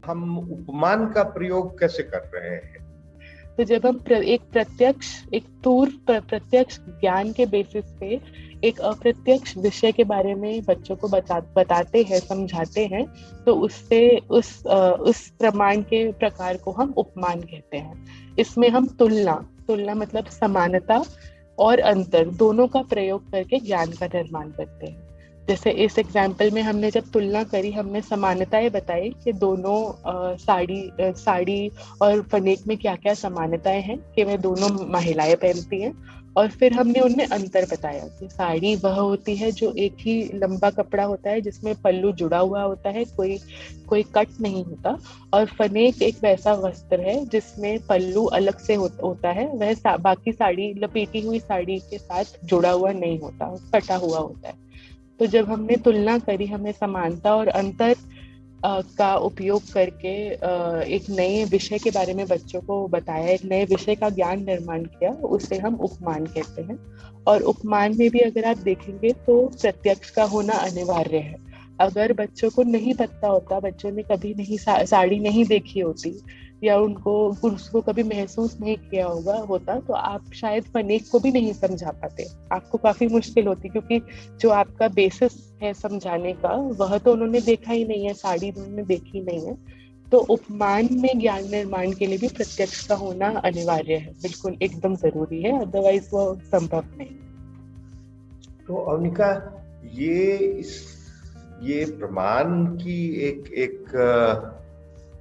हम उपमान का प्रयोग कैसे कर रहे हैं? तो जब हम एक प्रत्यक्ष ज्ञान के बेसिस पे एक अप्रत्यक्ष विषय के बारे में बच्चों को बताते हैं, समझाते हैं, तो उससे उस प्रमाण के प्रकार को हम उपमान कहते हैं। इसमें हम तुलना मतलब समानता और अंतर दोनों का प्रयोग करके ज्ञान का निर्माण करते हैं। जैसे इस एग्जाम्पल में हमने जब तुलना करी, हमने समानताएं बताई कि दोनों साड़ी और फनेक में क्या क्या समानताएं हैं कि वह दोनों महिलाएं पहनती हैं, और फिर हमने उनमें अंतर बताया कि साड़ी वह होती है जो एक ही लंबा कपड़ा होता है जिसमें पल्लू जुड़ा हुआ होता है, कोई कट नहीं होता, और फनेक एक वैसा वस्त्र है जिसमें पल्लू अलग से होता है, वह बाकी साड़ी, लपेटी हुई साड़ी के साथ जुड़ा हुआ नहीं होता, कटा हुआ होता है। तो जब हमने तुलना करी, हमें समानता और अंतर का उपयोग करके एक नए विषय के बारे में बच्चों को बताया, एक नए विषय का ज्ञान निर्माण किया, उसे हम उपमान कहते हैं। और उपमान में भी अगर आप देखेंगे तो प्रत्यक्ष का होना अनिवार्य है। अगर बच्चों को नहीं पता होता, बच्चों ने कभी नहीं साड़ी नहीं देखी होती, या उसको कभी महसूस नहीं किया होता, तो आप शायद फनेक को भी नहीं समझा पाते, आपको काफी मुश्किल होती, क्योंकि जो आपका बेसिस है समझाने का वह तो उन्होंने देखा ही नहीं है, साड़ी उन्होंने देखी नहीं है। तो उपमान में ज्ञान निर्माण के लिए भी प्रत्यक्ष का होना अनिवार्य है, बिल्कुल एकदम जरूरी है, अदरवाइज वो संभव नहीं। तो अवनिका, ये प्रमाण की एक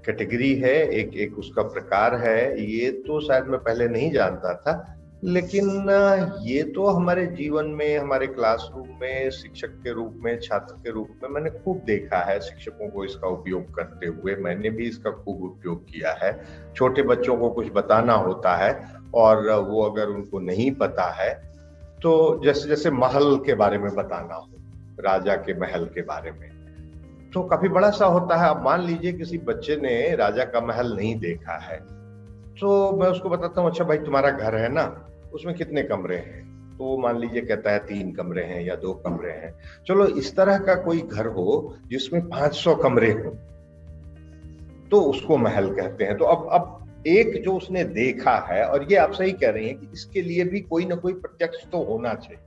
कैटेगरी है, एक उसका प्रकार है, ये तो शायद मैं पहले नहीं जानता था, लेकिन ये तो हमारे जीवन में, हमारे क्लासरूम में शिक्षक के रूप में, छात्र के रूप में मैंने खूब देखा है शिक्षकों को इसका उपयोग करते हुए। मैंने भी इसका खूब उपयोग किया है। छोटे बच्चों को कुछ बताना होता है और वो अगर उनको नहीं पता है तो जैसे जैसे महल के बारे में बताना हो, राजा के महल के बारे में, तो काफी बड़ा सा होता है। अब मान लीजिए किसी बच्चे ने राजा का महल नहीं देखा है, तो मैं उसको बताता हूँ, अच्छा भाई तुम्हारा घर है ना, उसमें कितने कमरे हैं? तो मान लीजिए कहता है 3 कमरे हैं या 2 कमरे हैं। चलो इस तरह का कोई घर हो जिसमें 500 कमरे हो, तो उसको महल कहते हैं। तो अब एक जो उसने देखा है, और ये आप सही कह रही हैं कि इसके लिए भी कोई ना कोई प्रत्यक्ष तो होना चाहिए।